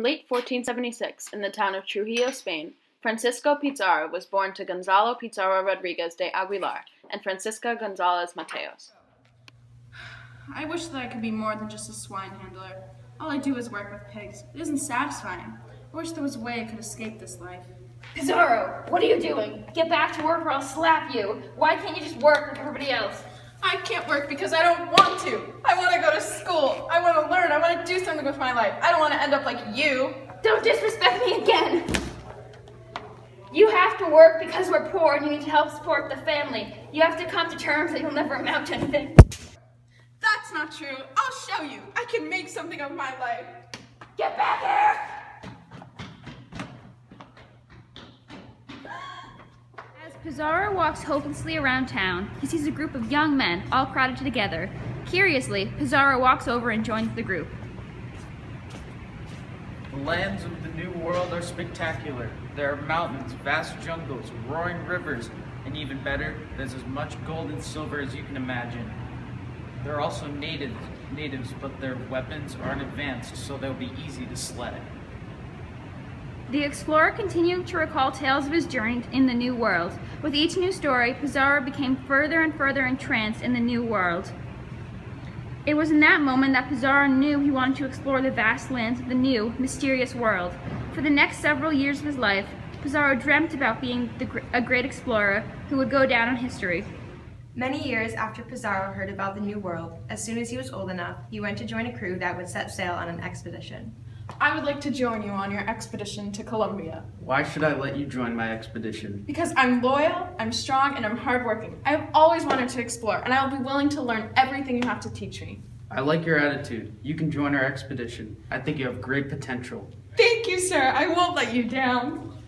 In late 1476, in the town of Trujillo, Spain, Francisco Pizarro was born to Gonzalo Pizarro Rodriguez de Aguilar and Francisca Gonzalez Mateos. I wish that I could be more than just a swine handler. All I do is work with pigs. It isn't satisfying. I wish there was a way I could escape this life. Pizarro, what are you doing? Get back to work or I'll slap you. Why can't you just work like everybody else? I can't work because I don't want to. I want to go to school. I want to learn. I want to do something with my life. I don't want to end up like you. Don't disrespect me again. You have to work because we're poor and you need to help support the family. You have to come to terms that you'll never amount to anything. That's not true. I'll show you. I can make something of my life. Get back here! As Pizarro walks hopelessly around town, he sees a group of young men all crowded together. Curiously, Pizarro walks over and joins the group. The lands of the New World are spectacular. There are mountains, vast jungles, roaring rivers, and even better, there's as much gold and silver as you can imagine. There are also natives, but their weapons aren't advanced, so they'll be easy to slay. The explorer continued to recall tales of his journey in the New World. With each new story, Pizarro became further and further entranced in the New World. It was in that moment that Pizarro knew he wanted to explore the vast lands of the new, mysterious world. For the next several years of his life, Pizarro dreamt about being a great explorer who would go down in history. Many years after Pizarro heard about the New World, as soon as he was old enough, he went to join a crew that would set sail on an expedition. I would like to join you on your expedition to Colombia. Why should I let you join my expedition? Because I'm loyal, I'm strong, and I'm hardworking. I have always wanted to explore, and I will be willing to learn everything you have to teach me. I like your attitude. You can join our expedition. I think you have great potential. Thank you, sir. I won't let you down.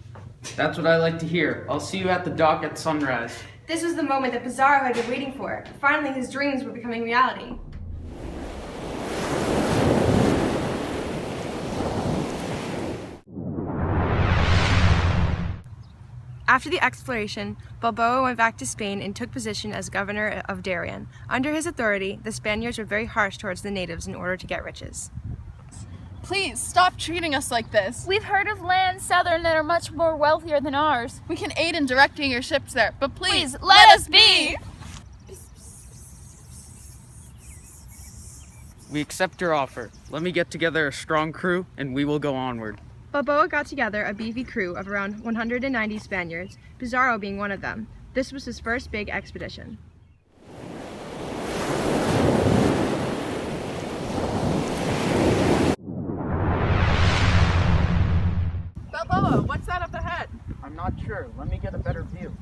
That's what I like to hear. I'll see you at the dock at sunrise. This was the moment that Pizarro had been waiting for. Finally, his dreams were becoming reality. After the exploration, Balboa went back to Spain and took position as governor of Darien. Under his authority, the Spaniards were very harsh towards the natives in order to get riches. Please, stop treating us like this. We've heard of lands southern that are much more wealthier than ours. We can aid in directing your ships there, but please let us be! We accept your offer. Let me get together a strong crew, and we will go onward. Balboa got together a beefy crew of around 190 Spaniards, Pizarro being one of them. This was his first big expedition. Balboa, what's that up ahead? I'm not sure. Let me get a better view.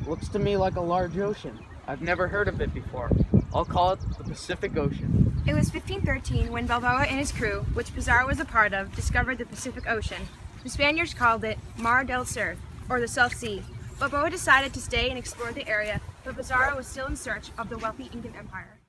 Looks to me like a large ocean. I've never heard of it before. I'll call it the Pacific Ocean. It was 1513 when Balboa and his crew, which Pizarro was a part of, discovered the Pacific Ocean. The Spaniards called it Mar del Sur, or the South Sea. Balboa decided to stay and explore the area, but Pizarro was still in search of the wealthy Incan Empire.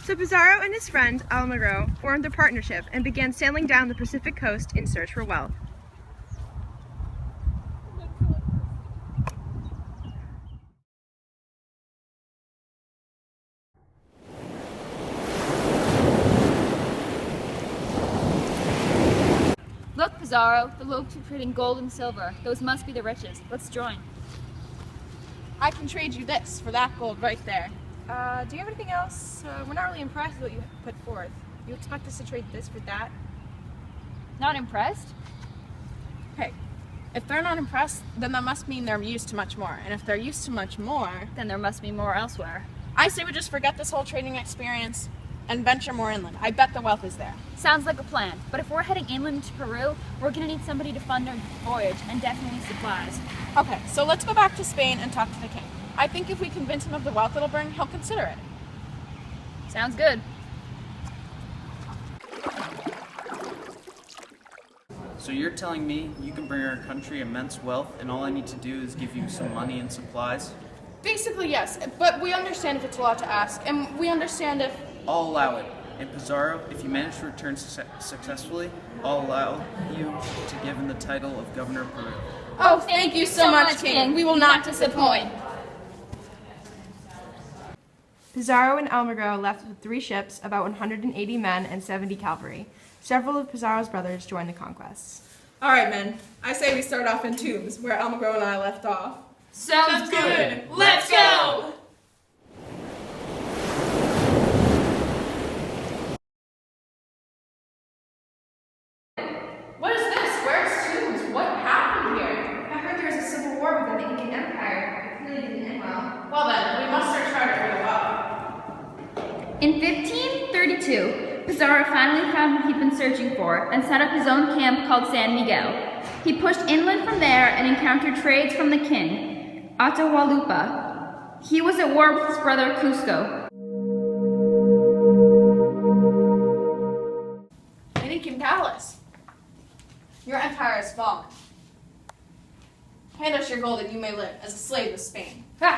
So Pizarro and his friend Almagro formed a partnership and began sailing down the Pacific coast in search for wealth. Look, Pizarro, the boats are trading gold and silver. Those must be the riches. Let's join. I can trade you this for that gold right there. Do you have anything else? We're not really impressed with what you put forth. You expect us to trade this for that? Not impressed? Hey, if they're not impressed, then that must mean they're used to much more. And if they're used to much more, Then there must be more elsewhere. I say we just forget this whole trading experience and venture more inland. I bet the wealth is there. Sounds like a plan, but if we're heading inland to Peru, we're gonna need somebody to fund our voyage, and definitely supplies. Okay, so let's go back to Spain and talk to the king. I think if we convince him of the wealth it'll bring, he'll consider it. Sounds good. So you're telling me you can bring our country immense wealth, and all I need to do is give you some money and supplies? Basically, yes, but we understand if it's a lot to ask, and we understand if... I'll allow it. And Pizarro, if you manage to return successfully, I'll allow you to give him the title of Governor of Peru. Oh, thank you so much, King. We will not disappoint. Pizarro and Almagro left with 3 ships, about 180 men, and 70 cavalry. Several of Pizarro's brothers joined the conquests. All right, men. I say we start off in Tombs, where Almagro and I left off. Sounds good. Let's go! What is this? Where's Tombs? What happened here? I heard there was a civil war within the Incan Empire. It really didn't end well. Well then, we must search harder for the well. In 1532, Pizarro finally found what he'd been searching for and set up his own camp called San Miguel. He pushed inland from there and encountered trades from the king, Atahualpa. He was at war with his brother Cusco. An Incan palace. Your empire has fallen. Hand us your gold and you may live as a slave of Spain. Ha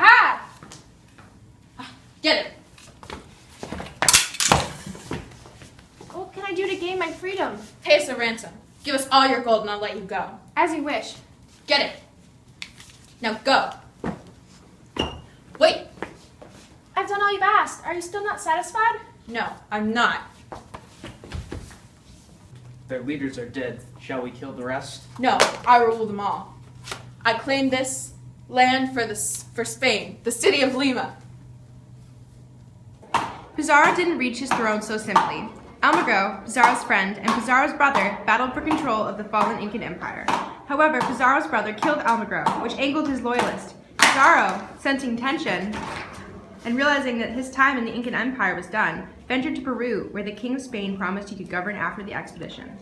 ha! Get it. What can I do to gain my freedom? Pay us a ransom. Give us all your gold and I'll let you go. As you wish. Get it. Now go. Wait. I've done all you've asked. Are you still not satisfied? No, I'm not. Their leaders are dead. Shall we kill the rest? No, I rule them all. I claim this land for Spain, the city of Lima. Pizarro didn't reach his throne so simply. Almagro, Pizarro's friend, and Pizarro's brother battled for control of the fallen Incan Empire. However, Pizarro's brother killed Almagro, which angered his loyalists. Pizarro, sensing tension and realizing that his time in the Incan Empire was done, ventured to Peru, where the King of Spain promised he could govern after the expedition.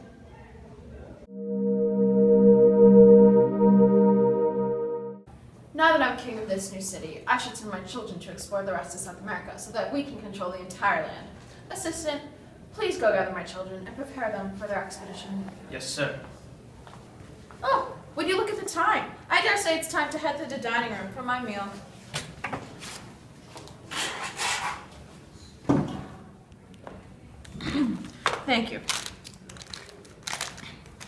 Now that I'm king of this new city, I should send my children to explore the rest of South America so that we can control the entire land. Assistant, please go gather my children and prepare them for their expedition. Yes, sir. Oh, would you look at the time? I dare say it's time to head to the dining room for my meal. Thank you.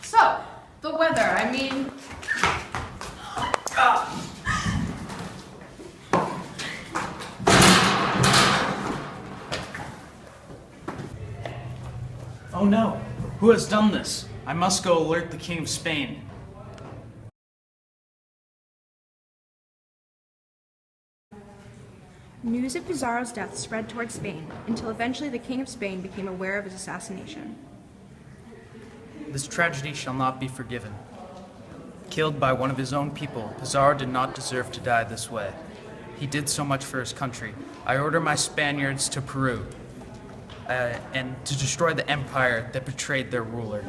So, the weather, I mean... Oh no! Who has done this? I must go alert the King of Spain. News of Pizarro's death spread toward Spain, until eventually the King of Spain became aware of his assassination. This tragedy shall not be forgiven. Killed by one of his own people, Pizarro did not deserve to die this way. He did so much for his country. I order my Spaniards to Peru, and to destroy the empire that betrayed their ruler.